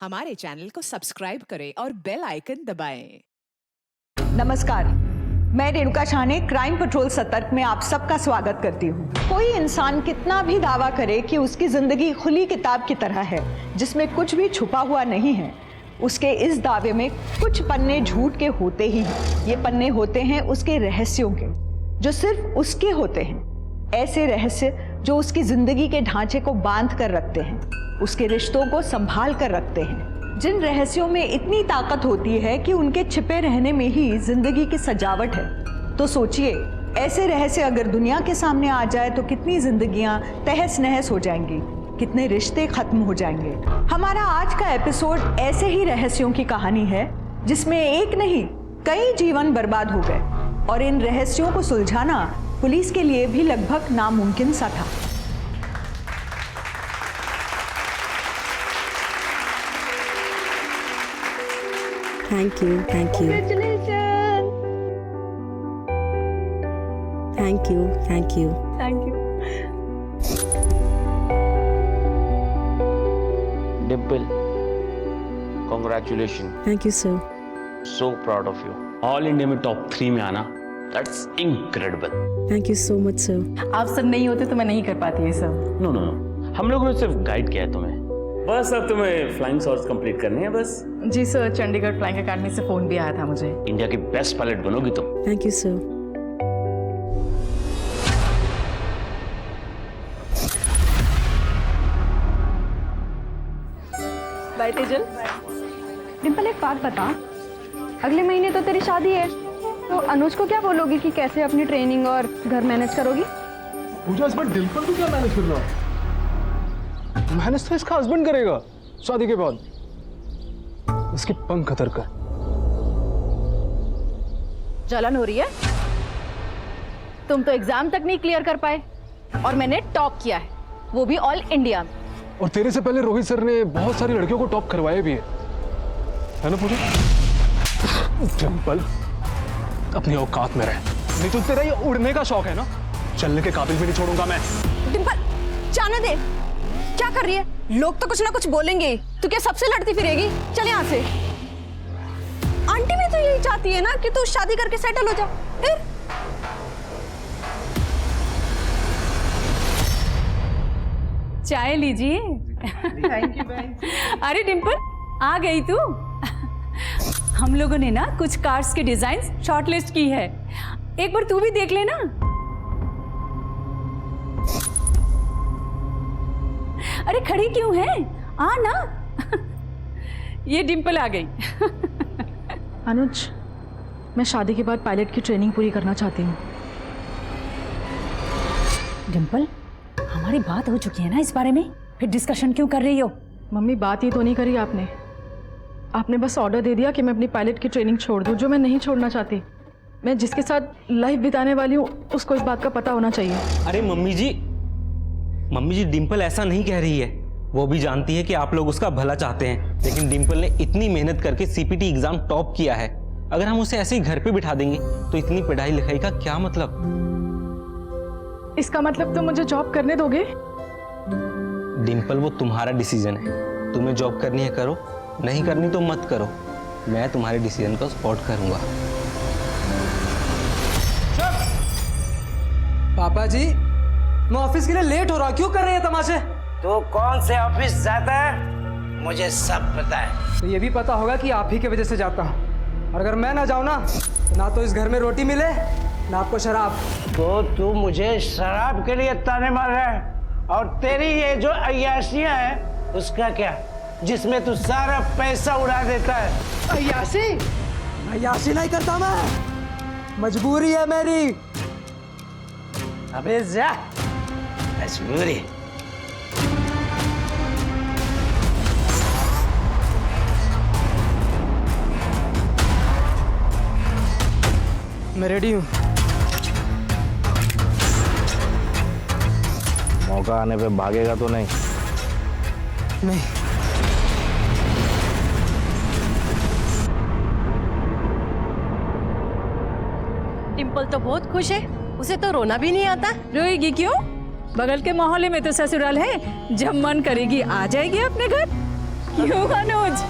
हमारे चैनल को सब्सक्राइब करें और बेल आइकन दबाएं। नमस्कार, मैं रेणुका शाहने क्राइम पेट्रोल सतर्क में आप सबका स्वागत करती हूँ। कोई इंसान कितना भी दावा करे कि उसकी जिंदगी खुली किताब की तरह है जिसमें कुछ भी छुपा हुआ नहीं है, उसके इस दावे में कुछ पन्ने झूठ के होते ही हैं। ये पन्ने होते हैं उसके रहस्यों के, जो सिर्फ उसके होते हैं। ऐसे रहस्य जो उसकी जिंदगी के ढांचे को बांध कर रखते हैं, उसके रिश्तों को संभाल कर रखते हैं। जिन रहस्यों में इतनी ताकत होती है कि उनके छिपे रहने में ही जिंदगी की सजावट है। तो सोचिए, ऐसे रहस्य अगर दुनिया के सामने आ जाए तो कितनी जिंदगियां तहस नहस हो जाएंगी, कितने रिश्ते खत्म हो जाएंगे। हमारा आज का एपिसोड ऐसे ही रहस्यों की कहानी है जिसमें एक नहीं कई जीवन बर्बाद हो गए, और इन रहस्यों को सुलझाना पुलिस के लिए भी लगभग नामुमकिन सा था। Thank you. Congratulations! Thank you. Thank you. Dimple, congratulations. Thank you, sir. So proud of you. All India में टॉप 3 में आना, that's incredible. Thank you so much, sir. आप सब नहीं होते तो मैं नहीं कर पाती ये सब। नो नो नो, हम लोगों ने सिर्फ गाइड किया है तुम्हें। बस अब तुम्हें फ्लाइंग शॉट्स कंप्लीट करने हैं बस। जी सर, चंडीगढ़ फ्लाइंग अकेडमी से फोन भी आया था मुझे। इंडिया की बेस्ट पायलट बनोगी तुम। Thank you, sir. Bye Tejal. Dimple, एक बात बता, अगले महीने तो तेरी शादी है, तो अनुज को क्या बोलोगी कि कैसे अपनी ट्रेनिंग और घर मैनेज करोगी? पूजा, इस बार डिम्पल को क्या मैनेज कर रहा है? मैनेज तो इसका हस्बैंड करेगा शादी के बाद। इसकी पंख कतर कर। जलन हो रही है? तुम तो एग्जाम तक नहीं क्लियर कर पाए और मैंने टॉप किया है, वो भी ऑल इंडिया में। और तेरे से पहले रोहित सर ने बहुत सारी लड़कियों को टॉप करवाया भी है ना पूजा? डिम्पल, अपनी औकात में रह, नहीं तो तेरा ये उड़ने का शौक है ना, चलने के काबिल भी नहीं छोड़ूंगा मैं। डिम्पल, जाने दे। क्या कर रही है? लोग तो कुछ ना कुछ बोलेंगे, तू क्या सबसे लड़ती फिरेगी? चल यहाँ से। आंटी भी तो यही चाहती है ना कि तू शादी करके सेटल हो जा। फिर चाय लीजिए। थैंक यू बहन। अरे डिम्पल, आ गई तू। हम लोगों ने ना कुछ कार्स के डिजाइन शॉर्टलिस्ट की है, एक बार तू भी देख लेना। अरे खड़ी क्यों है, आ ना। ये डिम्पल आ गई। अनुज, मैं शादी के बाद पायलट की ट्रेनिंग पूरी करना चाहती हूँ। डिम्पल, हमारी बात हो चुकी है ना इस बारे में, फिर डिस्कशन क्यों कर रही हो? मम्मी, बात ये तो नहीं करी आपने। आपने बस ऑर्डर दे दिया कि मैं अपनी पायलट की ट्रेनिंग छोड़ दूँ, जो मैं नहीं छोड़ना चाहती। मैं जिसके साथ लाइफ बिताने वाली हूँ उसको इस बात का पता होना चाहिए। अरे मम्मी जी, डिम्पल ऐसा नहीं कह रही है। वो भी जानती है कि आप लोग उसका भला चाहते हैं, लेकिन डिम्पल ने इतनी मेहनत करके सीपीटी एग्जाम टॉप किया है। अगर हम उसे ऐसे ही घर पे बिठा देंगे तो इतनी पढ़ाई लिखाई का क्या मतलब? इसका मतलब तो मुझे जॉब करने दोगे? डिम्पल, वो तुम्हारा डिसीजन है। तुम्हें जॉब करनी है करो, नहीं करनी तो मत करो। मैं तुम्हारे डिसीजन को सपोर्ट करूंगा। पापा जी, मैं ऑफिस के लिए लेट हो रहा, क्यों कर रहे हैं तमाशे? तू कौन से ऑफिस जाता है मुझे सब पता है। तो ये भी पता होगा कि आप ही की वजह से जाता हूँ, और अगर मैं ना जाऊँ ना, तो ना तो इस घर में रोटी मिले ना आपको शराब। तो तू मुझे शराब के लिए ताने मार रहा है, और तेरी ये जो अय्याशियां हैं उसका क्या, जिसमें तू सारा पैसा उड़ा देता है? अय्याशी? अय्याशी नहीं करता मैं, मजबूरी है मेरी। अबे जा, मजबूरी। मैं रेडी हूँ। मौका आने पे भागेगा तो नहीं? नहीं। डिम्पल तो बहुत खुश है, उसे तो रोना भी नहीं आता। रोएगी क्यों? बगल के मोहल्ले में तो ससुराल है, जब मन करेगी आ जाएगी अपने घर। क्यों अनुज?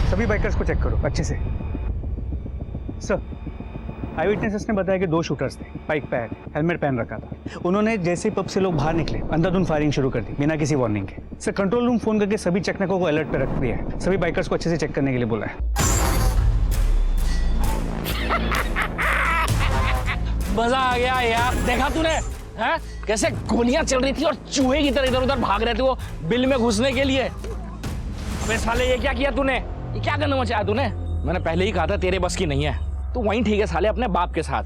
सभी बाइकर्स को चेक करो अच्छे से। सर, आई विटनेसेस ने बताया कि 2 शूटर्स थे, बाइक पे आए थे, हेलमेट पहन रखा था। उन्होंने जैसे ही पब से लोग बाहर निकले अंधाधुंध फायरिंग शुरू कर दी बिना किसी वार्निंग के। सर, कंट्रोल रूम फोन करके सभी चेकनकों को अलर्ट पे रख दिया है। सभी बाइकर्स को अच्छे से चेक करने के लिए बोला है। मजा आ गया यार, देखा तूने हैं कैसे गोलियां चल रही थी और चूहे की तरह इधर उधर भाग रहे थे वो बिल में घुसने के लिए। अबे साले, ये क्या किया तूने? ये क्या करना मचाया तूने? मैंने पहले ही कहा था तेरे बस की नहीं है। तू वहीं ठीक है साले, अपने बाप के साथ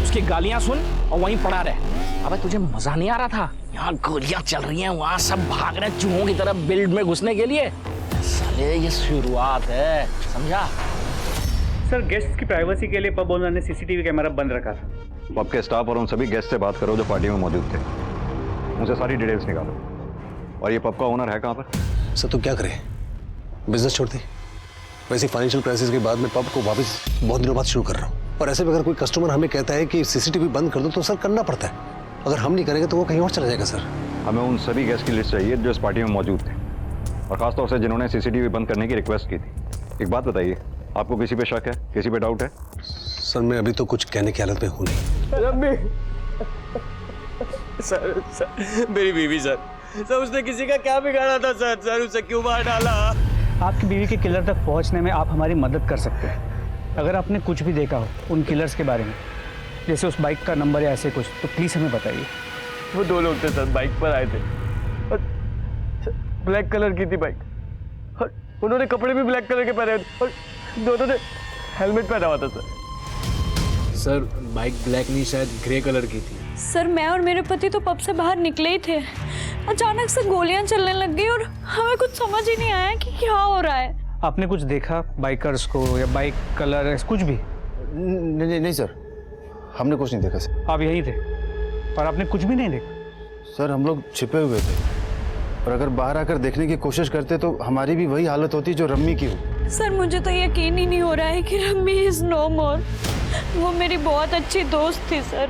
उसकी गालियां सुन और वहीं पड़ा रहे। अबे तुझे मजा नहीं आ रहा था? यहाँ गोलियां चल रही हैं, वहाँ सब भाग रहे हैं चूहों की तरह बिल्ड में घुसने के लिए। साले ये शुरुआत है, समझा? सर, गेस्ट की प्राइवेसी के लिए पब ओनर ने सीसीटीवी कैमरा बंद रखा था। पब के स्टाफ और उन सभी गेस्ट से बात करो जो पार्टी में मौजूद थे, उनसे सारी डिटेल्स निकालो। और ये पब का ओनर है कहाँ पर? सर तो क्या करें, बिजनेस छोड़ दी। वैसे फाइनेंशियल क्राइसिस के बाद मैं पब को वापस बहुत दिनों बाद शुरू कर रहा हूँ। और ऐसे में अगर कोई कस्टमर हमें कहता है कि सीसीटीवी बंद कर दो तो सर करना पड़ता है। अगर हम नहीं करेंगे तो वो कहीं और चला जाएगा। सर, हमें उन सभी गेस्ट की लिस्ट चाहिए जो इस पार्टी में मौजूद थे, और खासतौर से जिन्होंने सीसीटीवी बंद करने की रिक्वेस्ट की थी। एक बात बताइए, आपको किसी पे शक है, किसी पे डाउट है? सर, मैं अभी तो कुछ कहने की हालत में हूँ नहीं। सर, मेरी बीवी सर, उसने किसी का क्या बिगाड़ा था सर उसे क्यों मार डाला? आपकी बीवी के किलर तक पहुंचने में आप हमारी मदद कर सकते हैं। अगर आपने कुछ भी देखा हो उन किलर्स के बारे में, जैसे उस बाइक का नंबर या ऐसे कुछ, तो प्लीज़ हमें बताइए। वो 2 लोग थे सर, बाइक पर आए थे और ब्लैक कलर की थी बाइक, और उन्होंने कपड़े भी ब्लैक कलर के पहने थे और दोनों ने हेलमेट पहना हुआ था। सर, बाइक ब्लैक नहीं, शायद ग्रे कलर की थी। सर, मैं और मेरे पति तो पब से बाहर निकले ही थे, अचानक से गोलियां चलने लग गई और हमें कुछ समझ ही नहीं आया कि क्या हो रहा है। आपने कुछ देखा बाइकर्स को या बाइक कलर कुछ भी? नहीं सर, हमने कुछ नहीं देखा सर। आप यहीं थे और आपने कुछ भी नहीं देखा? सर, हम लोग छिपे हुए थे और अगर बाहर आकर देखने की कोशिश करते तो हमारी भी वही हालत होती जो रम्मी की हो। सर, मुझे तो यकीन ही नहीं हो रहा है कि रम्मी इज नो मोर। वो मेरी बहुत अच्छी दोस्त थी सर,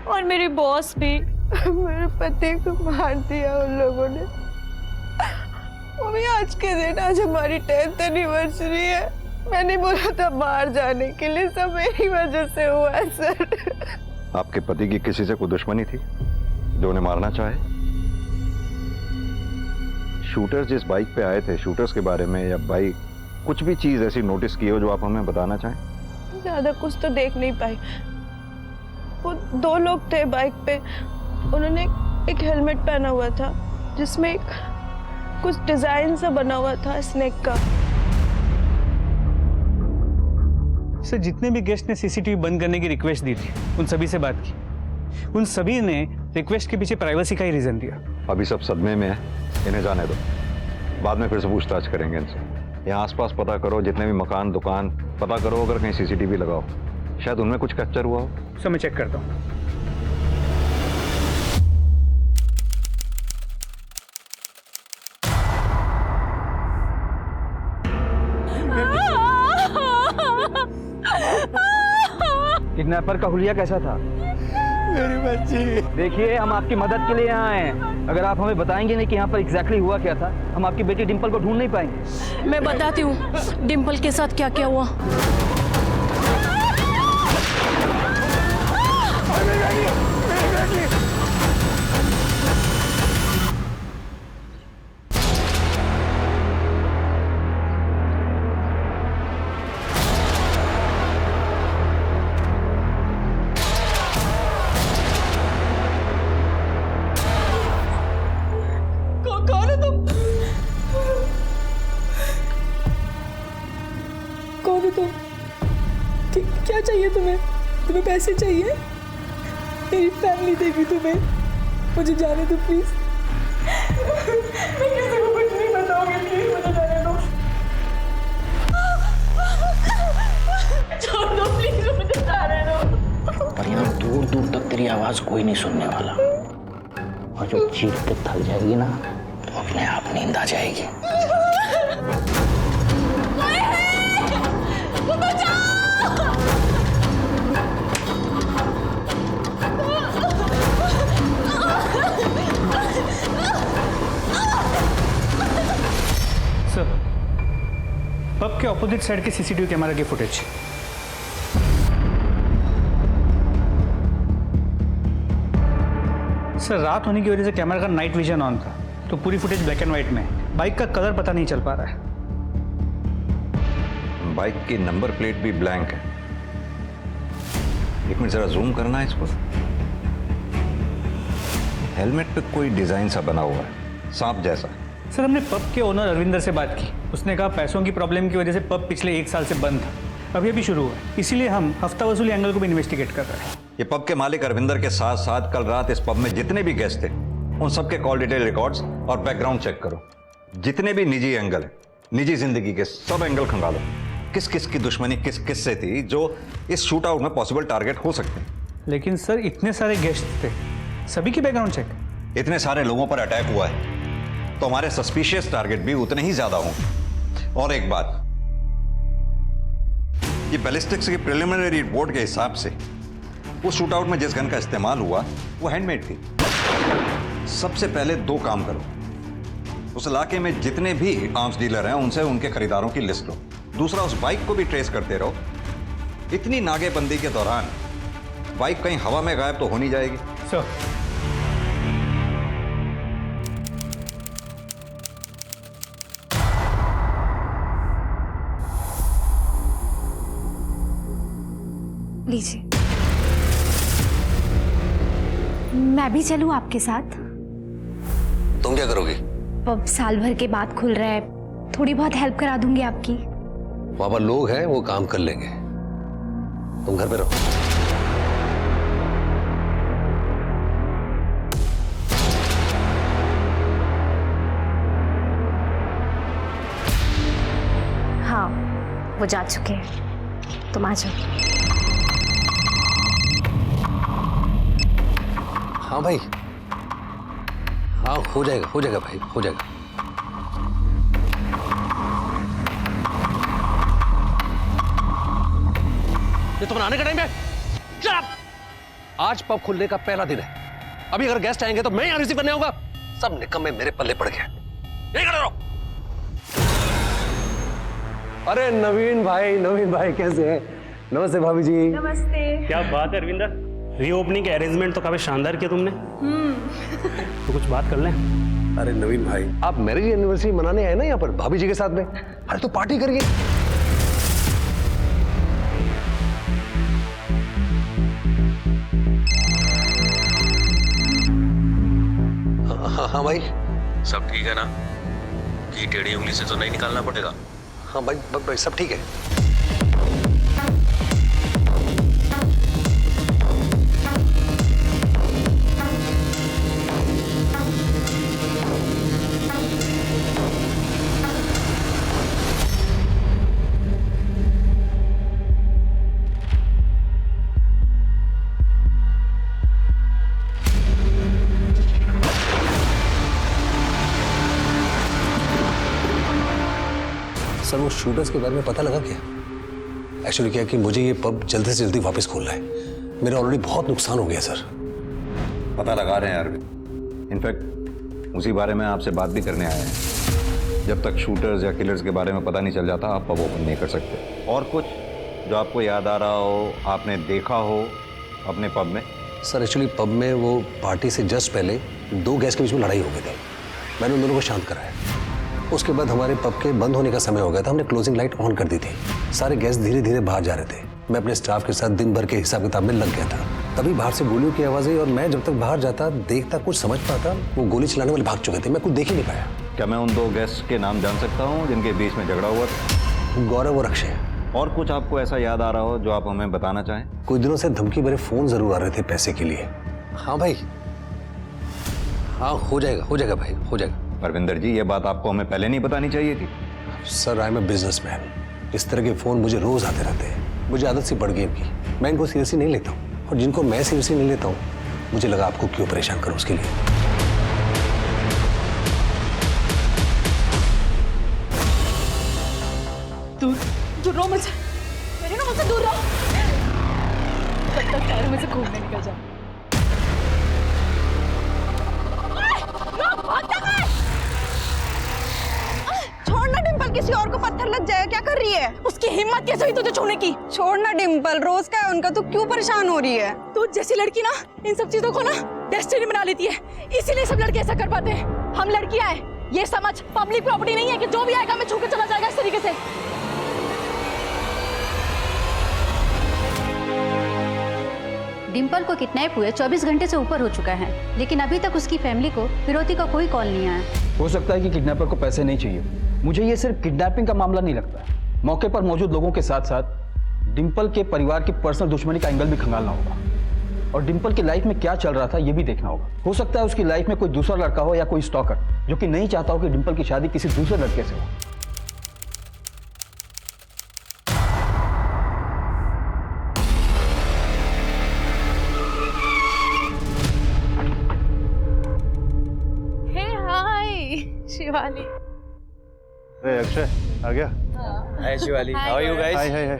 और मेरी बॉस भी। मेरे पति को मार दिया उन लोगों ने। वो भी आज के दिन, आज हमारी 10th एनिवर्सरी है। मैंने बोला था बाहर जाने के लिए, सब मेरी वजह से हुआ है सर। आपके पति की किसी से कोई दुश्मनी थी जो उन्हें मारना चाहे? शूटर्स जिस बाइक पे आए थे, शूटर्स के बारे में या बाइक कुछ भी चीज ऐसी नोटिस की हो जो आप हमें बताना चाहें? ज्यादा कुछ तो देख नहीं पाई। वो 2 लोग थे बाइक पे, उन्होंने एक हेलमेट पहना हुआ था जिसमें कुछ डिजाइन सा बना हुआ था स्नेक का। सर जितने भी गेस्ट ने सीसीटीवी बंद करने की रिक्वेस्ट दी थी उन सभी से बात की, उन सभी ने रिक्वेस्ट के पीछे प्राइवेसी का ही रीजन दिया। अभी सब सदमे में है, इन्हें जाने दो, बाद में फिर से पूछताछ करेंगे इनसे। यहाँ आसपास पता करो, जितने भी मकान दुकान पता करो, अगर कहीं सीसीटीवी लगाओ, शायद उनमें कुछ कैप्चर हुआ हो। सर मैं चेक करता हूँ। किडनैपर का हुलिया कैसा था? मेरी बच्ची। देखिए हम आपकी मदद के लिए यहाँ आए हैं। अगर आप हमें बताएंगे नहीं कि यहाँ पर एग्जैक्टली हुआ क्या था, हम आपकी बेटी डिंपल को ढूंढ नहीं पाएंगे। मैं बताती हूँ डिंपल के साथ क्या क्या हुआ। कौन है तुम? कौन है तुम? क्या चाहिए तुम्हें? तुम्हें पैसे चाहिए? मेरी फैमिली देगी तुम्हें। मुझे जाने दो प्लीज। मैं किसी को कुछ नहीं बताऊंगी, प्लीज मुझे जाने दो। छोड़ दो प्लीज, मुझे जाने दो। और यहाँ दूर दूर तक तेरी आवाज कोई नहीं सुनने वाला, और जब चीख के थक जाएगी ना तो अपने आप नींद आ जाएगी। सर पब के ऑपोजिट साइड के सीसीटीवी कैमरा की फुटेज। सर रात होने की वजह से कैमरा का नाइट विजन ऑन था, तो पूरी फुटेज ब्लैक एंड व्हाइट में है। बाइक का कलर पता नहीं चल पा रहा है। बाइक की नंबर प्लेट भी ब्लैंक है। एक मिनट जरा जूम करना है इसको। हेलमेट पे कोई डिजाइन सा बना हुआ है, सांप जैसा। सर हमने पब के ओनर अरविंदर से बात की, उसने कहा पैसों की प्रॉब्लम की वजह से पब पिछले 1 साल से बंद था, अभी अभी शुरू हुआ है, इसीलिए हम हफ्ता वसूली एंगल को भी इन्वेस्टिगेट कर रहे हैं। ये पब के मालिक अरविंदर के साथ साथ कल रात इस पब में जितने भी गेस्ट थे उन सबके कॉल डिटेल रिकॉर्ड्स और बैकग्राउंड चेक करो। जितने भी निजी एंगल है, निजी जिंदगी के सब एंगल खंगालो। किस किस की दुश्मनी किस किस से थी जो इस शूट आउट में पॉसिबल टारगेट हो सकते हैं। लेकिन सर इतने सारे गेस्ट थे, सभी की बैकग्राउंड चेक। इतने सारे लोगों पर अटैक हुआ है तो हमारे सस्पिशियस टारगेट भी उतने ही ज्यादा होंगे। और एक बात, ये बैलिस्टिक्स की प्रिलिमिनरी रिपोर्ट के हिसाब से उस शूट आउट में जिस गन का इस्तेमाल हुआ वो हैंडमेड थी। सबसे पहले 2 काम करो, उस इलाके में जितने भी आर्म्स डीलर हैं उनसे उनके खरीदारों की लिस्ट लो। दूसरा, उस बाइक को भी ट्रेस करते रहो। इतनी नागेबंदी के दौरान बाइक कहीं हवा में गायब तो हो नहीं जाएगी। सर लीजिए। मैं भी चलूं आपके साथ? तुम क्या करोगी? पब साल भर के बाद खुल रहा है, थोड़ी बहुत हेल्प करा दूंगी आपकी। वहां पर लोग हैं, वो काम कर लेंगे, तुम घर पे रहो। हाँ वो जा चुके हैं, तुम आ जाओ। हाँ भाई, हाँ हो जाएगा भाई, हो जाएगा। ये तुम्हारा आने का टाइम है? आज पब खुलने का पहला दिन है। अभी अगर गेस्ट आएंगे तो मैं यहाँ रिसीव करने आऊंगा। सब निकम्मे मेरे पल्ले पड़ गए। यही खड़े रहो। अरे नवीन भाई कैसे हैं? नमस्ते भाभी जी। नमस्ते। क्या बात है अरविंदर, रीओपनिंग के अरेंजमेंट तो काफी शानदार किया तुमने। तो कुछ बात कर लें। अरे नवीन भाई, आप मैरिज एनिवर्सरी मनाने आए ना यहाँ पर भाभी जी के साथ में? अरे तो पार्टी करिए। हाँ भाई, सब ठीक है ना? कि टेढ़ी उंगली से तो नहीं निकालना पड़ेगा? हाँ भाई सब ठीक है। वो शूटर्स के बारे में पता लगा क्या? एक्चुअली क्या कि मुझे ये पब जल्दी से जल्दी वापस खोलना है। मेरा ऑलरेडी बहुत नुकसान हो गया सर। पता लगा रहे हैं अरविंद, इनफैक्ट उसी बारे में आपसे बात भी करने आए हैं। जब तक शूटर्स या किलर्स के बारे में पता नहीं चल जाता आप पब ओपन नहीं कर सकते। और कुछ जो आपको याद आ रहा हो, आपने देखा हो अपने पब में? सर एक्चुअली पब में वो पार्टी से जस्ट पहले 2 गैस के बीच में लड़ाई हो गई थी। मैंने उन दोनों को शांत कराया। उसके बाद हमारे पब के बंद होने का समय हो गया था। हमने क्लोजिंग लाइट ऑन कर दी थी। सारे गैस धीरे धीरे बाहर जा रहे थे। मैं अपने स्टाफ के साथ दिन भर के हिसाब किताब में लग गया था। तभी बाहर से गोलियों की आवाज़ आई और मैं जब तक बाहर जाता देखता कुछ समझ पाता, वो गोली चलाने वाले भाग चुके थे। मैं कुछ देख ही नहीं पाया। क्या मैं उन 2 गेस्ट के नाम जान सकता हूँ जिनके बीच में झगड़ा हुआ था? गौरव और अक्षय। और कुछ आपको ऐसा याद आ रहा हो जो आप हमें बताना चाहें? कुछ दिनों से धमकी भरे फोन जरूर आ रहे थे पैसे के लिए। हाँ भाई, हाँ हो जाएगा भाई, हो जाएगा। परविंदर जी, ये बात आपको हमें पहले नहीं बतानी चाहिए थी। Sir I am a businessman. इस तरह के फोन मुझे रोज आते रहते हैं। मुझे आदत सी पड़ गई इनकी। मैं इनको सीरियसली नहीं लेता हूँ और जिनको मैं सीरियसली नहीं लेता हूँ मुझे लगा आपको क्यों परेशान करूँ उसके लिए। दूर रहो मुझसे, मेरे ना मुझसे दूर रहो। तब तक शहर में से घूमने निकल जाओ। छोड़ना डिम्पल, किसी और को पत्थर लग जाएगा। क्या कर रही है? उसकी हिम्मत कैसे हुई तुझे छूने की? छोड़ना डिम्पल, रोज का है उनका, तू क्यों परेशान हो रही है? तू जैसी लड़की ना इन सब चीजों को ना डेस्टिनी बना लेती है। इसीलिए सब लड़के ऐसा कर पाते हैं। हम लड़कियां हैं, ये समझ पब्लिक प्रॉपर्टी नहीं है कि जो भी आएगा हमें छू के चला जाएगा इस तरीके से। डिम्पल को किडनैप हुए 24 घंटे से ऊपर हो चुका है, लेकिन अभी तक उसकी फैमिली को फिरौती का कोई कॉल नहीं आया। हो सकता है कि किडनैपर को पैसे नहीं चाहिए। मुझे ये सिर्फ किडनैपिंग का मामला नहीं लगता। मौके पर मौजूद लोगों के साथ साथ डिम्पल के परिवार की पर्सनल दुश्मनी का एंगल भी खंगालना होगा और डिम्पल की लाइफ में क्या चल रहा था ये भी देखना होगा। हो सकता है उसकी लाइफ में कोई दूसरा लड़का हो या कोई स्टॉकर जो कि नहीं चाहता हो कि डिम्पल की शादी किसी दूसरे लड़के से हो। शिवाली। अरे अक्षय आ गया। Hi Shivali, how are you guys? Hi hi hi.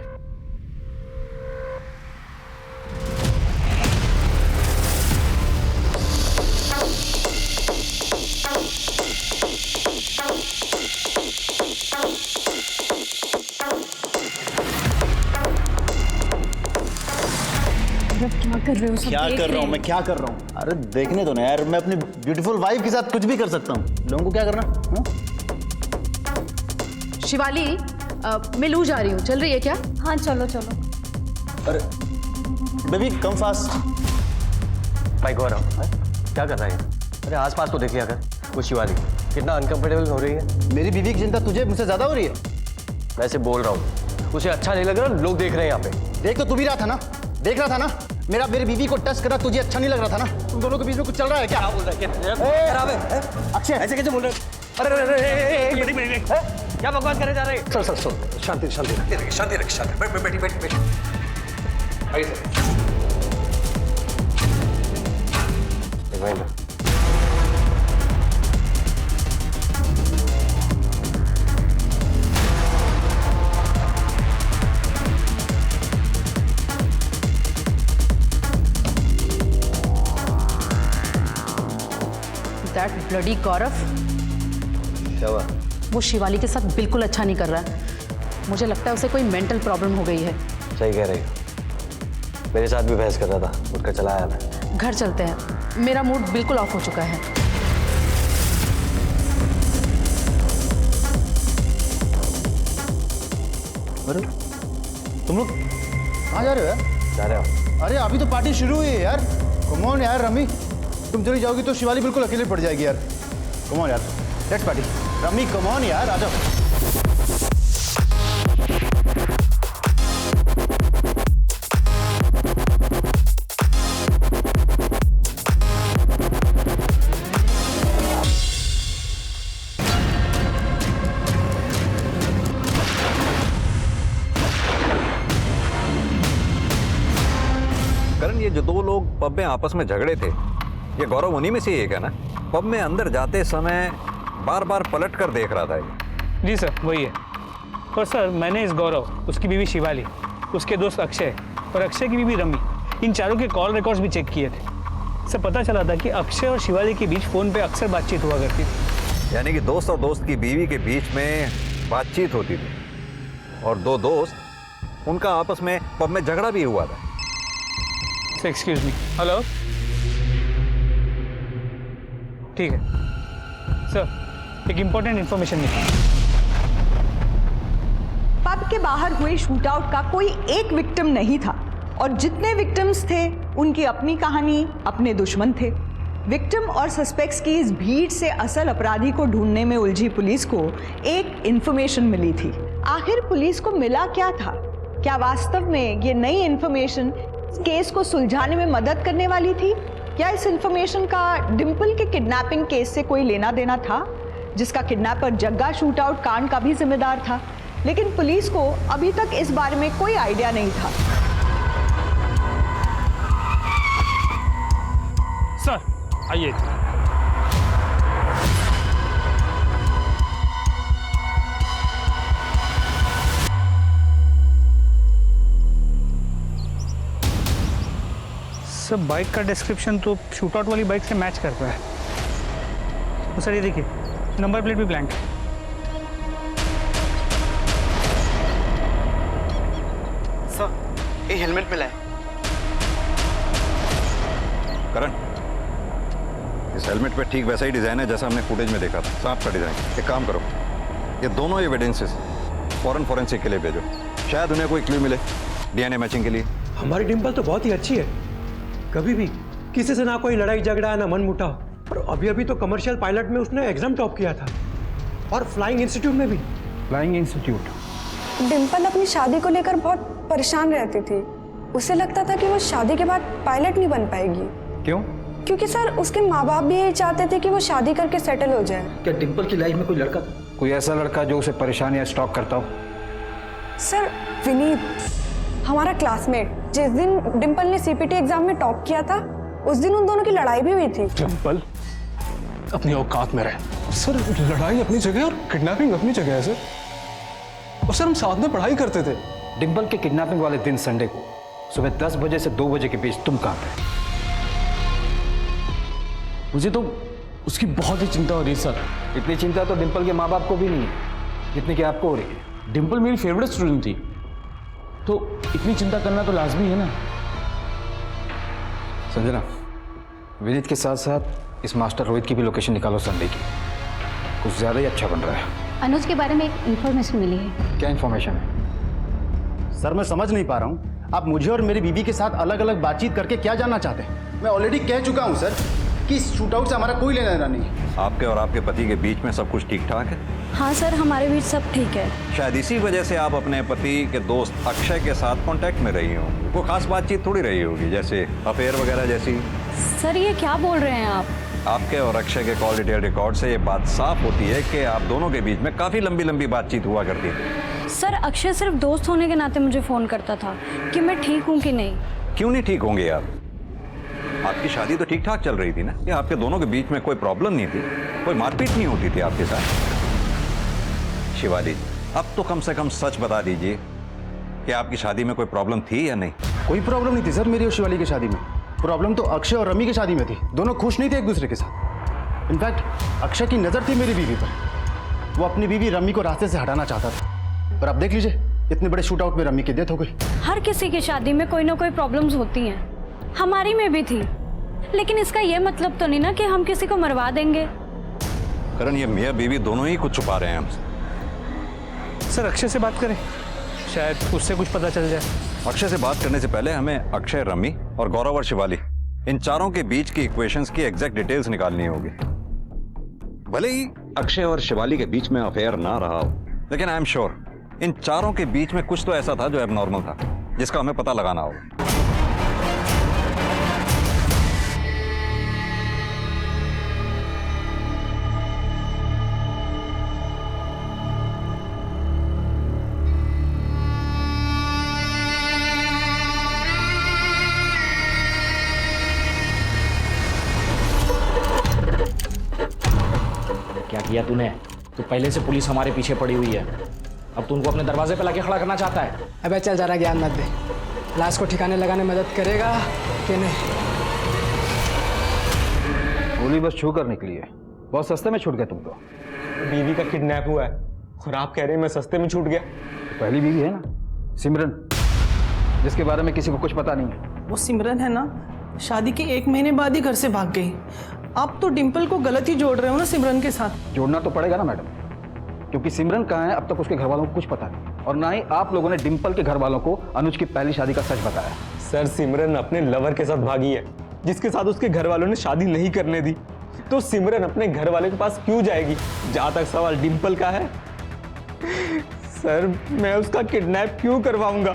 क्या कर रहे हो? क्या कर रहा हूँ मैं? क्या कर रहा हूँ? अरे देखने दो ना यार, मैं अपनी ब्यूटीफुल वाइफ के साथ कुछ भी कर सकता हूँ। लोगों को क्या करना? शिवाली, मैं लू जा रही हूँ, चल रही है क्या? हाँ चलो चलो। अरे बेबी कम फास्ट। भाई गौरव क्या कर रहा है? अरे आसपास तो देख लिया कर। वो शिवाली कितना अनकंफर्टेबल हो रही है। मेरी बीवी की चिंता तुझे मुझसे ज्यादा हो रही है। वैसे बोल रहा हूँ, उसे अच्छा नहीं लग रहा, लोग देख रहे हैं यहाँ पे। देख तो तू भी रहा था ना, देख रहा था ना। मेरी बीवी को टच करना तुझे अच्छा नहीं लग रहा था ना? तुम दोनों के बीच में कुछ चल रहा है क्या? बोल रहा है अक्षय, ऐसे कैसे बोल रहे? अरे क्या बकवास करे जा रहे हैं? सर शांति शांति बैठ। आइए सर। दैट ब्लडी गौरव, क्या हुआ? वो शिवाली के साथ बिल्कुल अच्छा नहीं कर रहा है। मुझे लगता है उसे कोई मेंटल प्रॉब्लम हो गई है। सही कह रही हो। मेरे साथ भी बहस कर रहा था, उठकर चला आया मैं। घर चलते हैं, मेरा मूड बिल्कुल ऑफ हो चुका है। अरे तुम लोग कहाँ जा रहे हो यार? जा रहे हो? अरे अभी तो पार्टी शुरू हुई है यार। कम ऑन यार रमी, तुम चली जाओगी तो शिवाली बिल्कुल अकेले पड़ जाएगी यार। कम ऑन यार, let's party. Rummy come on यार, आ जाओ। करण, ये जो 2 लोग पब में आपस में झगड़े थे, ये गौरव उन्हीं में से एक है ना? पब में अंदर जाते समय बार बार पलट कर देख रहा था ये। जी सर, वही है। और सर मैंने इस गौरव, उसकी बीवी शिवाली, उसके दोस्त अक्षय और अक्षय की बीवी रमी, इन चारों के कॉल रिकॉर्ड्स भी चेक किए थे। सर पता चला था कि अक्षय और शिवाली के बीच फोन पे अक्सर बातचीत हुआ करती थी। यानी कि दोस्त और दोस्त की बीवी के बीच में बातचीत होती थी और दो दोस्त, उनका आपस में पब में झगड़ा भी हुआ था। एक्सक्यूज मी, हेलो, ठीक है सर, एक इंपॉर्टेंट इंफॉर्मेशन मिली। पब के बाहर हुए शूटआउट का कोई एक विक्टिम नहीं था और जितने विक्टिम्स थे उनकी अपनी कहानी, अपने दुश्मन थे। विक्टिम और सस्पेक्ट्स की इस भीड़ से असल अपराधी को ढूंढने में उलझी पुलिस को एक इंफॉर्मेशन मिली थी। आखिर पुलिस को मिला क्या था? क्या वास्तव में ये नई इंफॉर्मेशन केस को सुलझाने में मदद करने वाली थी, या इस इंफॉर्मेशन का डिंपल के किडनैपिंग केस से कोई लेना देना था, जिसका किडनैपर जग्गा शूटआउट कांड का भी जिम्मेदार था? लेकिन पुलिस को अभी तक इस बारे में कोई आइडिया नहीं था। सर आइए। सर बाइक का डिस्क्रिप्शन तो शूटआउट वाली बाइक से मैच करता है। तो सर ये देखिए, नंबर प्लेट भी ब्लैंक है। सर ये हेलमेट मिला है। करण, इस हेलमेट पे ठीक वैसा ही डिजाइन है जैसा हमने फुटेज में देखा था, सांप का डिजाइन। एक काम करो, ये दोनों एविडेंसेस फॉरेन फोरेंसिक के लिए भेजो, शायद उन्हें कोई क्लू मिले डीएनए मैचिंग के लिए। हमारी डिंपल तो बहुत ही अच्छी है, कभी भी किसी से ना कोई लड़ाई झगड़ा ना मन मुटाव। और अभी अभी तो कमर्शियल पायलट में उसने एग्जाम टॉप किया था, और फ्लाइंग इंस्टीट्यूट में भी। Flying institute? डिंपल अपनी शादी को लेकर बहुत परेशान रहती थी। उसे लगता था कि वो शादी के बाद पायलट नहीं बन पाएगी। क्यों? क्योंकि सर उसके माँ बाप भी यही चाहते थे कि वो शादी करके सेटल हो जाए। क्या डिंपल की लाइफ में कोई लड़का था? कोई ऐसा लड़का जो उसे परेशान या स्टॉक करता हो? सर विनीत, हमारा क्लासमेट, जिस दिन डिंपल ने सीपीटी एग्जाम में टॉप किया था उस दिन उन दोनों की लड़ाई भी हुई थी। डिंपल अपनी औकात में रहे। सर लड़ाई अपनी जगह और किडनैपिंग अपनी जगह है सर। और सर हम साथ में पढ़ाई करते थे। डिंपल के किडनैपिंग वाले दिन संडे को सुबह 10 बजे से 2 बजे के बीच तुम कहाँ थे? मुझे तो उसकी बहुत ही चिंता हो रही है सर। इतनी चिंता तो डिंपल के माँ बाप को भी नहीं है जितनी कि आपको हो रही है। डिंपल मेरी फेवरेट स्टूडेंट थी, तो इतनी चिंता करना तो लाजमी है ना। संजना, विनीत के साथ साथ इस मास्टर रोहित की भी लोकेशन निकालो संडे की। कुछ ज्यादा ही अच्छा बन रहा है। अनुज के बारे में एक इन्फॉर्मेशन मिली है। क्या इन्फॉर्मेशन है? सर मैं समझ नहीं पा रहा हूँ, आप मुझे और मेरी बीवी के साथ अलग अलग बातचीत करके क्या जानना चाहते हैं? मैं ऑलरेडी कह चुका हूँ सर कि इस शूटआउट से हमारा कोई लेना देना नहीं है। आपके और आपके पति के बीच में सब कुछ ठीक ठाक है? हाँ सर, हमारे बीच सब ठीक है। शायद इसी वजह से आप अपने पति के दोस्त अक्षय के साथ कांटेक्ट में रही हो। वो खास बातचीत थोड़ी रही होगी, जैसे अफेयर वगैरह जैसी। सर ये क्या बोल रहे हैं आप? आपके और अक्षय के कॉल डिटेल रिकॉर्ड से ये बात साफ होती है कि आप दोनों के बीच में काफी लंबी लंबी बातचीत हुआ करती थी। सर अक्षय सिर्फ दोस्त होने के नाते मुझे फोन करता था कि मैं ठीक हूँ कि नहीं। क्यों नहीं ठीक होंगे आप? आपकी शादी तो ठीक ठाक चल रही थी ना? या आपके दोनों के बीच में कोई प्रॉब्लम नहीं थी? कोई मारपीट नहीं होती थी आपके साथ? शिवाली, अब तो कम से कम सच बता दीजिए कि आपकी शादी में कोई प्रॉब्लम थी या नहीं? कोई प्रॉब्लम नहीं थी सर मेरी और शिवाली की शादी में। प्रॉब्लम तो अक्षय और रमी की शादी में थी। दोनों खुश नहीं थे एक दूसरे के साथ। इनफैक्ट अक्षय की नजर थी मेरी बीवी पर। वो अपनी बीवी रमी को रास्ते से हटाना चाहता था। पर अब देख लीजिए, इतने बड़े शूटआउट में रमी की डेथ हो गई। हर किसी की शादी में कोई ना कोई प्रॉब्लम्स होती हैं, हमारी में भी थी। लेकिन इसका ये मतलब तो नहीं ना कि हम किसी को मरवा देंगे। करण, ये मियां बीवी दोनों ही कुछ छुपा रहे हैं हमसे। सर अक्षय से बात करें, शायद उससे कुछ पता चल जाए। अक्षय से बात करने से पहले हमें अक्षय, रमी और गौरव और शिवाली, इन चारों के बीच की इक्वेशंस की एग्जैक्ट डिटेल्स निकालनी होगी। भले ही अक्षय और शिवाली के बीच में अफेयर ना रहा हो, लेकिन आई एम श्योर इन चारों के बीच में कुछ तो ऐसा था जो एबनॉर्मल था, जिसका हमें पता लगाना होगा। क्या किया तूने? तो पहले से पुलिस हमारे पीछे पड़ी हुई है। अब तू उनको अपने दरवाजे पे लाके खड़ा करना चाहता है। अबे चल जरा ज्ञान मत दे, लाश को ठिकाने लगाने में मदद करेगा कि नहीं? गोली बस छू कर निकली है, बहुत सस्ते में छूट गए तुम तो। बीवी का किडनैप हुआ है और आप कह रहे हैं मैं सस्ते में छूट गया। पहली बीवी है ना सिमरन, जिसके बारे में किसी को कुछ पता नहीं है। वो सिमरन है ना, शादी के 1 महीने बाद ही घर से भाग गई। आप तो डिम्पल को गलत ही जोड़ रहे हो ना सिमरन के साथ। जोड़ना तो पड़ेगा ना मैडम, क्योंकि सिमरन कहाँ है अब तक उसके घर वालों को कुछ पता नहीं, और ना ही आप लोगों ने डिम्पल के घर वालों को अनुज की पहली शादी का सच बताया। सर सिमरन अपने लवर के साथ भागी है, जिसके साथ उसके घर वालों ने शादी नहीं करने दी, तो सिमरन अपने घर वाले के पास क्यों जाएगी? जहां तक सवाल डिम्पल का है, सर मैं उसका किडनैप क्यों करवाऊंगा?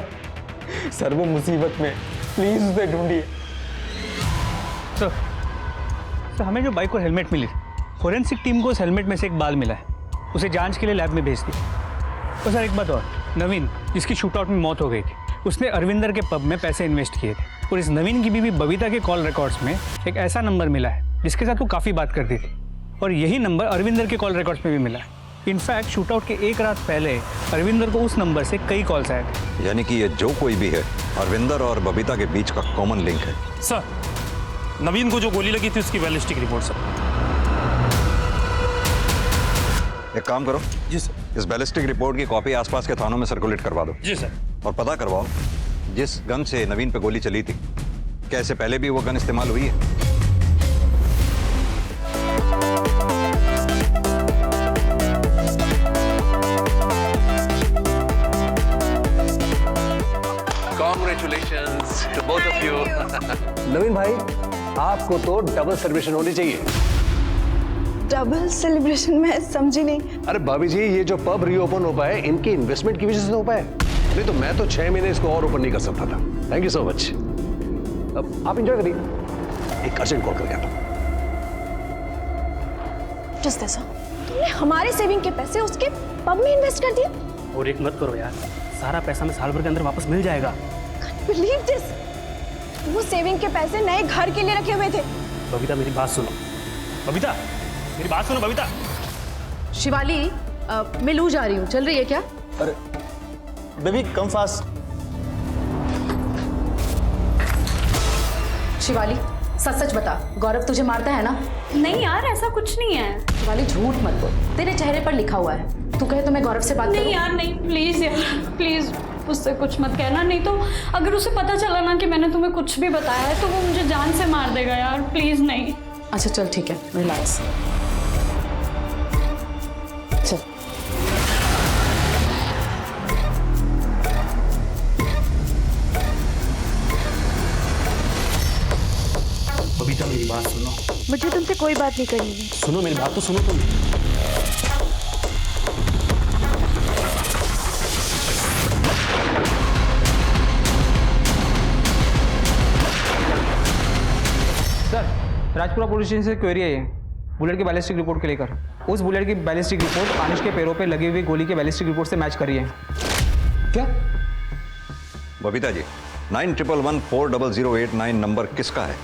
सर वो मुसीबत में, प्लीज उसे ढूंढिए। सर हमें जो बाइक और हेलमेट मिली, फोरेंसिक टीम को उस हेलमेट में से एक बाल मिला है, उसे जांच के लिए लैब में भेज दी। और सर एक बात और, नवीन जिसकी शूटआउट में मौत हो गई थी, उसने अरविंदर के पब में पैसे इन्वेस्ट किए थे, और इस नवीन की बीवी बबीता के कॉल रिकॉर्ड्स में एक ऐसा नंबर मिला है जिसके साथ वो काफ़ी बात करती थी, और यही नंबर अरविंदर के कॉल रिकॉर्ड्स में भी मिला है। इनफैक्ट शूटआउट के 1 रात पहले अरविंदर को उस नंबर से कई कॉल्स आए थे। यानी कि ये जो कोई भी है, अरविंदर और बबीता के बीच का कॉमन लिंक है। सर नवीन को जो गोली लगी थी उसकी बैलिस्टिक रिपोर्ट सर। एक काम करो जी सर, इस बैलिस्टिक रिपोर्ट की कॉपी आसपास के थानों में सर्कुलेट करवा दो। जी सर। और पता करवाओ जिस गन से नवीन पे गोली चली थी, क्या इससे पहले भी वो गन इस्तेमाल हुई है? Congratulations to both of you. नवीन भाई, आपको तो डबल सेलिब्रेशन होनी चाहिए। डबल सेलिब्रेशन मैं समझी नहीं। अरे भाभी जी, ये जो पब रीओपन हो पाए इनकी इन्वेस्टमेंट की वजह से हो पाए, नहीं तो मैं तो 6 महीने इसको और ओपन नहीं कर सकता था। Thank you so much. अब आप एंजॉय करिए, एक अर्जेंट कॉल करके आता हूं। जस्ट ऐसा तुमने हमारे सेविंग के पैसे उसके पब में इन्वेस्ट कर दिए। और एक मत करो यार, सारा पैसा मैं साल भर के अंदर वापस मिल जाएगा। बिलीव दिस, वो सेविंग के पैसे नए घर के लिए रखे हुए थे। बबीता मेरी बात सुनो, बबीता मेरी बात सुनो, बबीता। शिवाली, मैं लू जा रही हूँ, चल रही है क्या? अरे बेबी कम फास्ट। शिवाली सच सच बता, गौरव तुझे मारता है ना? नहीं यार ऐसा कुछ नहीं है। शिवाली झूठ मत बोल, तेरे चेहरे पर लिखा हुआ है। तू कहे तो मैं गौरव से बात करूं? नहीं यार नहीं, प्लीज यार प्लीज उससे कुछ मत कहना, नहीं तो अगर उसे पता चला ना कि मैंने तुम्हें कुछ भी बताया है तो वो मुझे जान से मार देगा यार, प्लीज नहीं। अच्छा चल ठीक है, रिलैक्स। चल बबीता मेरी बात सुनो। मुझे तुमसे कोई बात नहीं करनी है। सुनो मेरी बात तो सुनो तुम। सर राजपुरा पुलिस स्टेशन से क्वेरी है, बुलेट की बैलिस्टिक रिपोर्ट के लेकर। उस बुलेट की बैलिस्टिक रिपोर्ट आनिश के पैरों पे लगी हुई गोली की बैलिस्टिक रिपोर्ट से मैच कर रही है। क्या? बबीता जी, 91140089 नंबर किसका है?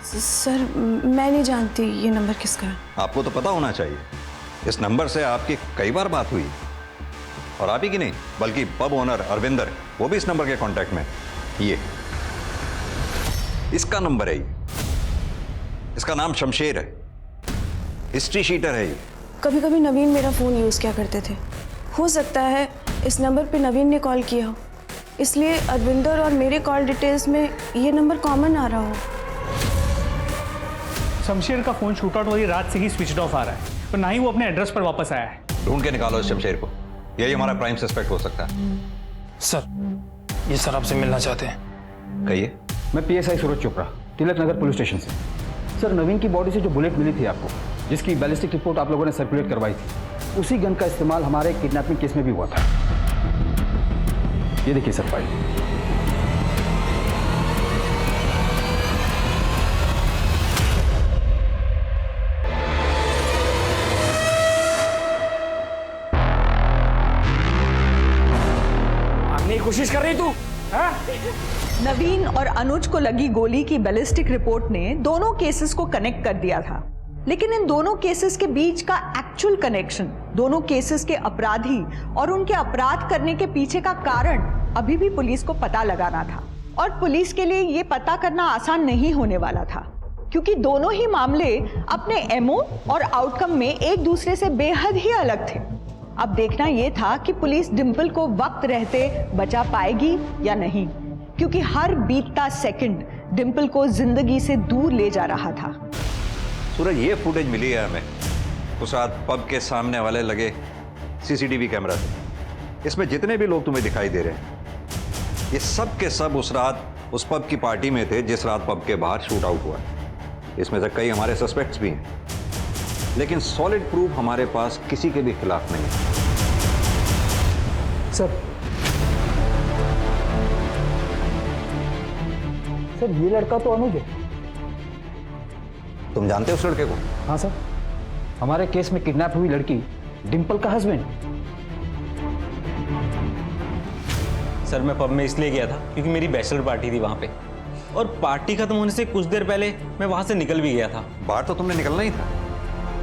सर मैं नहीं जानती ये नंबर किसका है। आपको तो पता होना चाहिए, इस नंबर से आपकी कई बार बात हुई, और आप ही की नहीं बल्कि पब ओनर अरविंदर, वो भी इस नंबर के कांटेक्ट में। ये इसका नंबर है, ये इसका नाम शमशेर है, हिस्ट्री शीटर है ये। कभी कभी नवीन मेरा फ़ोन यूज़ किया करते थे, हो सकता है इस नंबर पे नवीन ने कॉल किया हो, इसलिए अरविंदर और मेरे कॉल डिटेल्स में ये नंबर कॉमन आ रहा हो। शमशेर का फ़ोन शूटआउट वाली रात से ही स्विच ऑफ आ रहा है, और ना ही वो अपने एड्रेस पर वापस आया है। ढूंढ के निकालो इस शमशेर को, यही हमारा प्राइम सस्पेक्ट हो सकता है। सर ये सर आपसे मिलना चाहते हैं। कहिए। मैं PSI सूरज चोपड़ा, तिलक नगर पुलिस स्टेशन से। सर नवीन की बॉडी से जो बुलेट मिली थी आपको, जिसकी बैलिस्टिक रिपोर्ट आप लोगों ने सर्कुलेट करवाई थी, उसी गन का इस्तेमाल हमारे किडनैपिंग केस में भी हुआ था। ये देखिए सर फाइल। भागने की कोशिश कर रही तू? नवीन और अनुज को लगी गोली की बैलिस्टिक रिपोर्ट ने दोनों केसेस को कनेक्ट कर दिया था। लेकिन इन दोनों केसेस के बीच का एक्चुअल कनेक्शन, दोनों केसेस के अपराधी और उनके अपराध करने के पीछे का कारण अभी भी पुलिस को पता लगाना था। और पुलिस के लिए यह पता करना आसान नहीं होने वाला था, क्योंकि दोनों ही मामले अपने एमओ और आउटकम में एक दूसरे से बेहद ही अलग थे। अब देखना यह था कि पुलिस डिंपल को वक्त रहते बचा पाएगी या नहीं, क्योंकि हर बीतता सेकंड डिंपल को जिंदगी से दूर ले जा रहा था। सूरज, ये फुटेज मिली है हमें उस रात पब के सामने वाले लगे सीसीटीवी कैमरा से। इसमें जितने भी लोग तुम्हें दिखाई दे रहे हैं, ये सब के सब उस रात उस पब की पार्टी में थे जिस रात पब के बाहर शूट आउट हुआ। इसमें से कई हमारे सस्पेक्ट्स भी हैं, लेकिन सॉलिड प्रूफ हमारे पास किसी के भी खिलाफ नहीं है। सर ये लड़का तो अनुज है। तुम जानते हो उस लड़के को? हाँ सर, हमारे केस में किडनैप हुई लड़की डिंपल का हस्बैंड। सर मैं पब में इसलिए गया था क्योंकि मेरी बैचलर पार्टी थी वहां पे, और पार्टी खत्म होने से कुछ देर पहले मैं वहां से निकल भी गया था। बाहर तो तुमने निकलना ही था,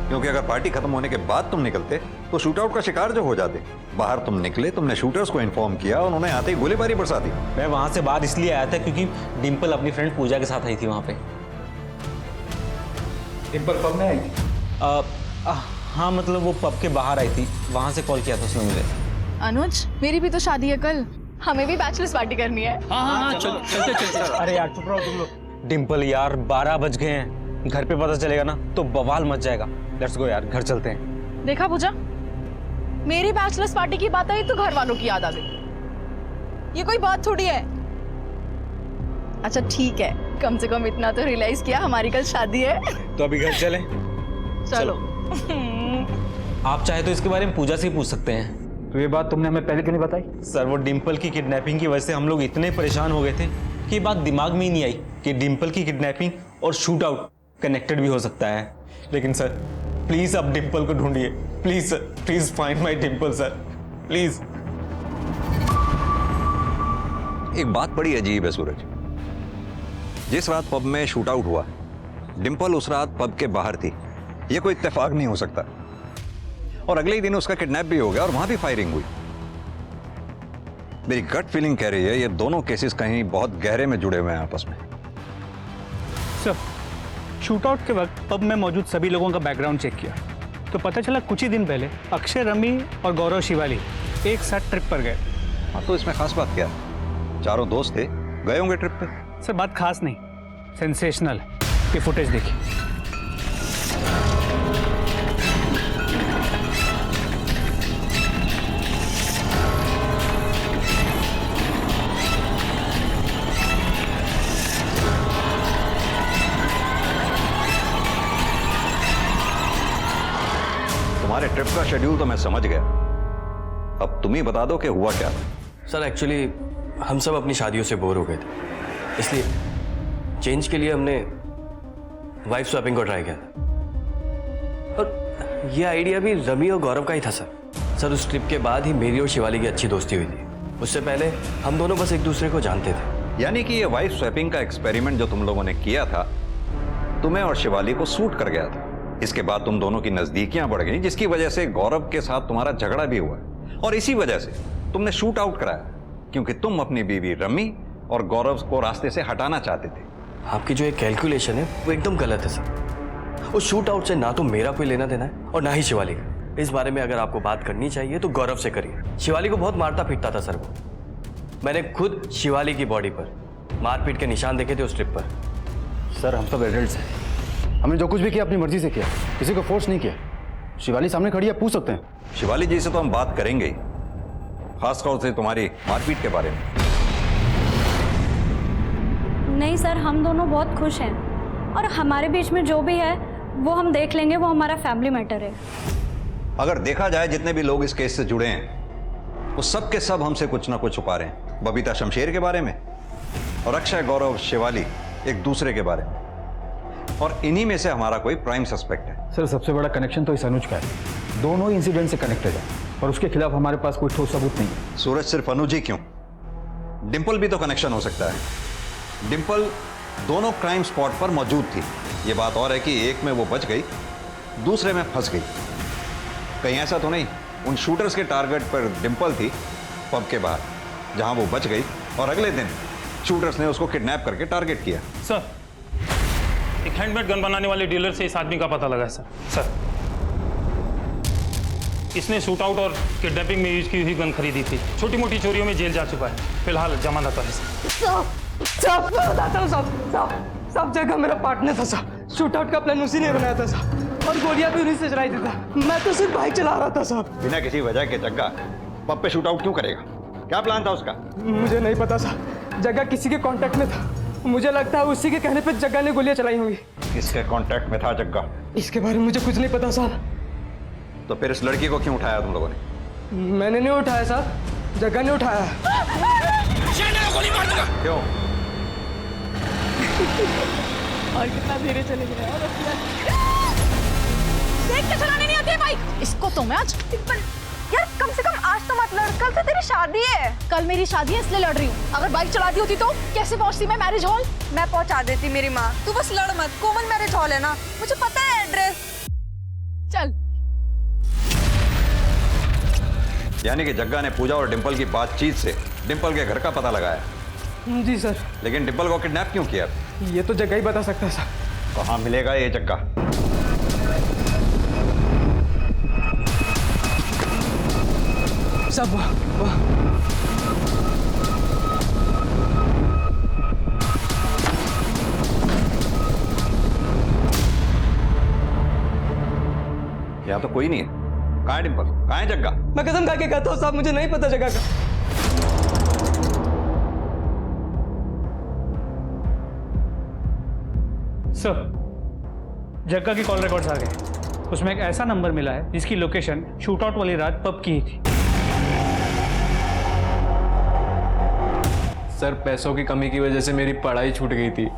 क्योंकि अगर पार्टी खत्म होने के बाद तुम निकलते तो शूट आउट का शिकार जो हो जाते। बाहर तुम निकले, तुमने शूटर्स को इन्फॉर्म किया, उन्होंने आते ही गोलीबारी बरसा दी। मैं वहां से बाहर इसलिए आया था क्योंकि डिंपल अपनी फ्रेंड पूजा के साथ आई थी वहां पे। डिंपल पब में आई थी? हाँ, मतलब वो पब के बाहर आई थी, वहां से कॉल किया था उसने मुझे। अनुज, मेरी भी तो शादी है कल, हमें भी बैचलर्स पार्टी करनी है। हाँ चलते। अरे यार चुप रहो तुम लोग। डिंपल यार 12 बज गए हैं, घर पे पता चलेगा ना तो बवाल मच जाएगा। लेट्स गो यार, घर चलते हैं। देखा पूजा, मेरी बैचलर्स पार्टी की बात आई तो घर वालों की याद आ गई। ये कोई बात थोड़ी है। अच्छा ठीक है, कम से कम इतना तो रियलाइज किया हमारी कल शादी है। तो अभी घर चलें? चलो। आप चाहे तो इसके बारे में पूजा से ही पूछ सकते हैं। तो ये बात तुमने हमें पहले क्यों नहीं बताई? सर वो डिंपल की किडनैपिंग की वजह से हम लोग इतने परेशान हो गए थे कि ये बात दिमाग में ही नहीं आई कि डिंपल की किडनैपिंग और शूट आउट कनेक्टेड भी हो सकता है। लेकिन सर प्लीज आप डिंपल को ढूंढिए, please sir, please find my Dimple sir, please. एक बात बड़ी अजीब है सूरज, जिस रात पब में शूट आउट हुआ डिंपल उस रात पब के बाहर थी। यह कोई इत्तेफाक नहीं हो सकता। और अगले ही दिन उसका किडनैप भी हो गया और वहां भी फायरिंग हुई। मेरी गट फीलिंग कह रही है ये दोनों केसेस कहीं बहुत गहरे में जुड़े हुए हैं आपस में। सर, शूटआउट के वक्त पब में मौजूद सभी लोगों का बैकग्राउंड चेक किया तो पता चला कुछ ही दिन पहले अक्षय, रमी और गौरव शिवाली एक साथ ट्रिप पर गए। हाँ, तो इसमें खास बात क्या है? चारों दोस्त थे, गए होंगे ट्रिप पे। सर बात खास नहीं, सेंसेशनल। ये फुटेज देखिए। तुम्हारे ट्रिप का शेड्यूल तो मैं समझ गया, अब तुम ही बता दो कि हुआ क्या। सर एक्चुअली हम सब अपनी शादियों से बोर हो गए थे, इसलिए चेंज के लिए हमने वाइफ स्वैपिंग को ट्राई किया था। और ये आइडिया भी रमी और गौरव का ही था सर। उस ट्रिप के बाद ही मेरी और शिवाली की अच्छी दोस्ती हुई थी। उससे पहले हम दोनों बस एक दूसरे को जानते थे। यानी कि ये वाइफ स्वैपिंग का एक्सपेरिमेंट जो तुम लोगों ने किया था तुम्हें और शिवाली को सूट कर गया था। इसके बाद तुम दोनों की नजदीकियां बढ़ गई, जिसकी वजह से गौरव के साथ तुम्हारा झगड़ा भी हुआ और इसी वजह से तुमने शूट आउट कराया, क्योंकि तुम अपनी बीवी रमी और गौरव को रास्ते से हटाना चाहते थे। आपकी जो एक कैलकुलेशन है वो एकदम गलत है सर। उस शूट आउट से ना तो मेरा कोई लेना देना है और ना ही शिवाली का। इस बारे में अगर आपको बात करनी चाहिए तो गौरव से करिए। शिवाली को बहुत मारता पीटता था सर वो। मैंने खुद शिवाली की बॉडी पर मारपीट के निशान देखे थे उस ट्रिप पर। सर हम सब एडल्ट्स हैं, हमने जो कुछ भी किया अपनी मर्जी से किया, किसी को फोर्स नहीं किया। शिवाली सामने खड़ी है, पूछ सकते हैं। शिवाली जी से तो हम बात करेंगे ही, खासतौर से तुम्हारी मारपीट के बारे में। नहीं सर, हम दोनों बहुत खुश हैं और हमारे बीच में जो भी है वो हम देख लेंगे, वो हमारा फैमिली मैटर है। अगर देखा जाए जितने भी लोग इस केस से जुड़े हैं वो सब के सब हमसे कुछ ना कुछ छुपा रहे हैं। बबीता शमशेर के बारे में और अक्षय, गौरव, शिवाली एक दूसरे के बारे में, और इन्हीं में से हमारा कोई प्राइम सस्पेक्ट है। सर सबसे बड़ा कनेक्शन तो इस अनुज का है, दोनों इंसिडेंट से कनेक्टेड है और उसके खिलाफ हमारे पास कोई ठोस सबूत नहीं है। सूरज, सिर्फ अनुज ही क्यों, डिंपल भी तो कनेक्शन हो सकता है। डिंपल दोनों क्राइम स्पॉट पर मौजूद थी। ये बात और है कि एक में वो बच गई दूसरे में फंस गई। कहीं ऐसा तो नहीं उन शूटर्स के टारगेट पर डिंपल थी पब के बाहर, जहां वो बच गई और अगले दिन शूटर्स ने उसको किडनैप करके टारगेट किया। सर, एक हैंडमेड गन बनाने वाले डीलर से इस आदमी का पता लगा है सर। इसने शूट आउट और किडनैपिंग में यूज की हुई गन खरीदी थी। छोटी मोटी चोरियों में जेल जा चुका है, फिलहाल जमानत पर है सर। सब मैं बताता हूँ, सब जगह मेरा पार्टनर था साहब। शूट आउट का प्लान उसी ने बनाया था साहब, और गोलियां भी उन्हीं से चलाई देता। मैं तो सिर्फ बाइक चला रहा था साहब। बिना किसी वजह के जग्गा पब पे शूट आउट क्यों करेगा? क्या प्लान था उसका? मुझे नहीं पता साहब, जग्गा किसी के कांटेक्ट में था। मुझे लगता है उसी के कहने पे जग्गा ने गोलियां चलाई होंगी। किसके कांटेक्ट में था जग्गा? इसके बारे में मुझे कुछ नहीं पता साहब। तो फिर इस लड़की को क्यों उठाया तुम लोगों ने? मैंने नहीं उठाया साहब, जग्गा ने उठाया। गोली मार दूंगा। क्यों? और कितना धीरे चले गए। देख के चलाने नहीं आती है बाइक। इसको तो मैं आज यार कम से कम आज तो मत लड़, कल तो तेरी शादी है। कल मेरी शादी है इसलिए लड़ रही हूँ। अगर बाइक चलाती होती तो कैसे पहुंचती मैं मैरिज हॉल? मैं पहुंचा देती मेरी माँ, तू बस लड़ मत। कॉमन मैरिज हॉल है ना, मुझे पता है एड्रेस। चल। यानी कि जग्गा ने पूजा और डिंपल की बातचीत से डिंपल के घर का पता लगाया। जी सर। लेकिन डिंपल को किडनैप क्यों किया? ये तो जग्गा ही बता सकता है सर। कहाँ मिलेगा ये जग्गा? सब यहाँ तो कोई नहीं है। कहाँ है डिंपल? कहाँ है जग्गा? मैं कसम खा के कहता हूँ साहब, मुझे नहीं पता जगह का। सर, जग्गा की कॉल रिकॉर्ड्स आ गए। उसमें एक ऐसा नंबर मिला है जिसकी लोकेशन शूटआउट वाली रात पब की ही थी। सर, पैसों की कमी की वजह से मेरी पढ़ाई छूट गई थी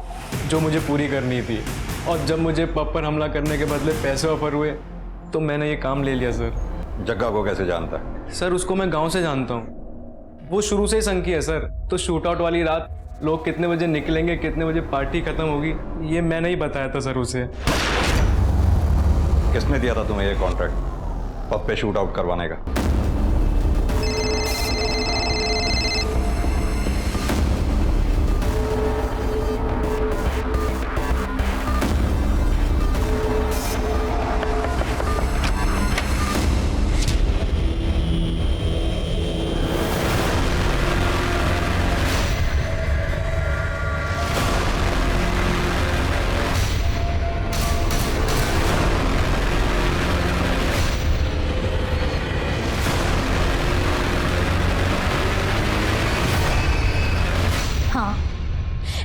जो मुझे पूरी करनी थी, और जब मुझे पब पर हमला करने के बदले पैसे ऑफर हुए तो मैंने ये काम ले लिया सर। जग्गा को कैसे जानता है? सर, उसको मैं गांव से जानता हूँ, वो शुरू से ही संकी है सर। तो शूट आउट वाली रात लोग कितने बजे निकलेंगे, कितने बजे पार्टी खत्म होगी, ये मैंने ही बताया था सर उसे। किसने दिया था तुम्हें ये कॉन्ट्रैक्ट पब पे शूट आउट करवाने का?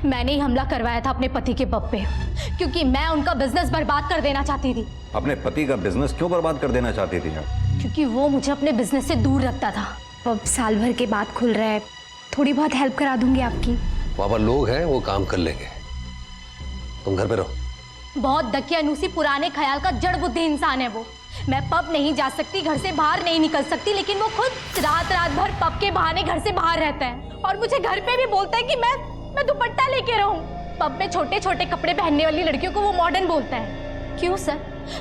मैंने ही हमला करवाया था अपने पति के पब पे, क्योंकि मैं उनका बिजनेस बर्बाद कर देना चाहती थी। अपने पति का बिजनेस क्यों बर्बाद कर देना चाहती थी? क्योंकि वो मुझे अपने बिजनेस से दूर रखता था। पब साल भर के बाद खुल रहा है, थोड़ी बहुत हेल्प करा दूंगी आपकी। वहाँ पर लोग हैं, वो काम कर लेंगे, तुम घर पे रहो। बहुत दकियानूसी पुराने ख्याल का जड़ बुद्धि इंसान है वो। मैं पब नहीं जा सकती, घर से बाहर नहीं निकल सकती, लेकिन वो खुद रात रात भर पब के बहाने घर से बाहर रहता है और मुझे घर पे भी बोलता है कि मैं दुपट्टा लेके रहूं। पब में छोटे छोटे कपड़े पहनने वाली लड़कियों को वो मॉडर्न बोलता है। क्यों सर,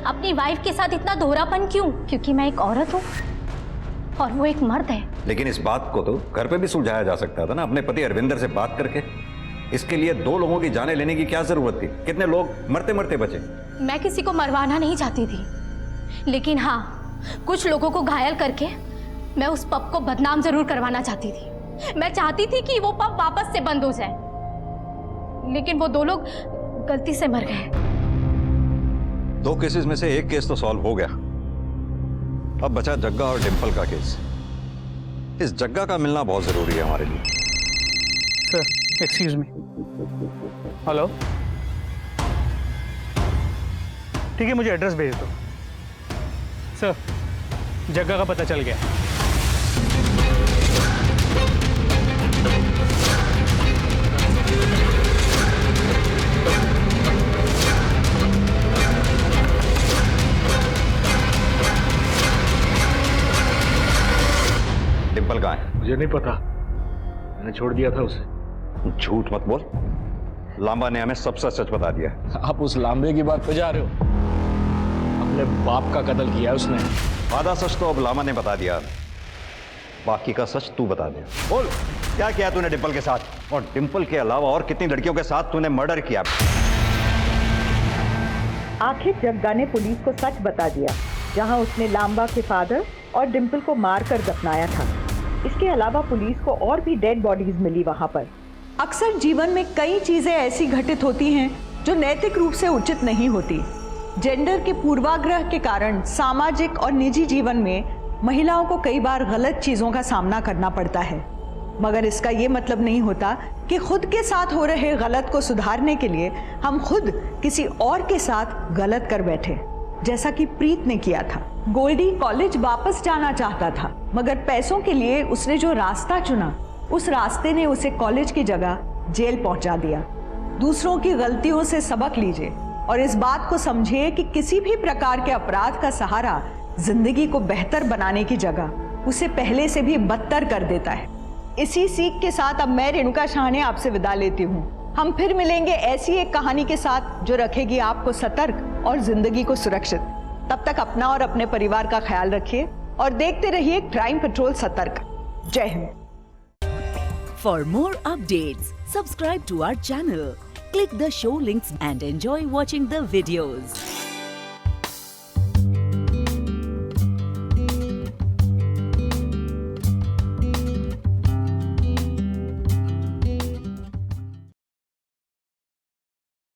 अपनी वाइफ के साथ इतना दोहरापन क्यों? क्योंकि मैं एक औरत हूँ और वो एक मर्द है। लेकिन इस बात को तो घर पे भी सुलझाया जा सकता था ना, अपने पति अरविंदर से बात करके। इसके लिए 2 लोगों की जानें लेने की क्या जरूरत थी? कितने लोग मरते मरते बचे। मैं किसी को मरवाना नहीं चाहती थी, लेकिन हाँ, कुछ लोगों को घायल करके मैं उस पब को बदनाम जरूर करवाना चाहती थी। मैं चाहती थी कि वो पब वापस से बंद हो जाए, लेकिन वो 2 लोग गलती से मर गए। 2 केसेस में से एक केस तो सॉल्व हो गया, अब बचा जग्गा और डिंपल का केस। इस जग्गा का मिलना बहुत जरूरी है हमारे लिए। Sir, excuse me. हेलो, ठीक है, मुझे एड्रेस भेज दो। सर, जग्गा का पता चल गया। डिंपल कहाँ है? मुझे नहीं पता, मैंने छोड़ दिया था उसे। झूठ मत बोल, लांबा ने हमें सब सच बता दिया। आप उस लांबे की बात पे जा रहे हो? अपने बाप का कत्ल किया है उसने। आधा सच तो अब लामा ने बता दिया, बाकी का सच तू बता दे। बोल, क्या किया तूने डिंपल के साथ, और डिंपल के अलावा और कितनी लड़कियों के साथ तूने मर्डर किया? आखिर जग्गा ने पुलिस को सच बता दिया, जहां उसने लांबा के फादर और डिंपल को मारकर दफनाया था। इसके अलावा पुलिस को और भी डेड बॉडीज मिली वहां पर। अक्सर जीवन में कई चीजें ऐसी घटित होती हैं जो नैतिक रूप से उचित नहीं होती। जेंडर के पूर्वाग्रह के कारण सामाजिक और निजी जीवन में महिलाओं को कई बार गलत चीजों का सामना करना पड़ता है, मगर इसका ये मतलब नहीं होता कि खुद के साथ हो रहे गलत को सुधारने के लिए हम खुद किसी और के साथ गलत कर बैठे, जैसा कि प्रीत ने किया था। गोल्डी कॉलेज वापस जाना चाहता था, मगर पैसों के लिए उसने जो रास्ता चुना, उस रास्ते ने उसे कॉलेज की जगह जेल पहुंचा दिया। दूसरों की गलतियों से सबक लीजिए और इस बात को समझिए कि किसी भी प्रकार के अपराध का सहारा जिंदगी को बेहतर बनाने की जगह उसे पहले से भी बदतर कर देता है। इसी सीख के साथ अब मैं रेणुका शाहने आपसे विदा लेती हूँ। हम फिर मिलेंगे ऐसी एक कहानी के साथ जो रखेगी आपको सतर्क और जिंदगी को सुरक्षित। तब तक अपना और अपने परिवार का ख्याल रखिए और देखते रहिए क्राइम पेट्रोल सतर्क। जय Hind. For more updates, subscribe to our channel, click the show links and enjoy watching the videos.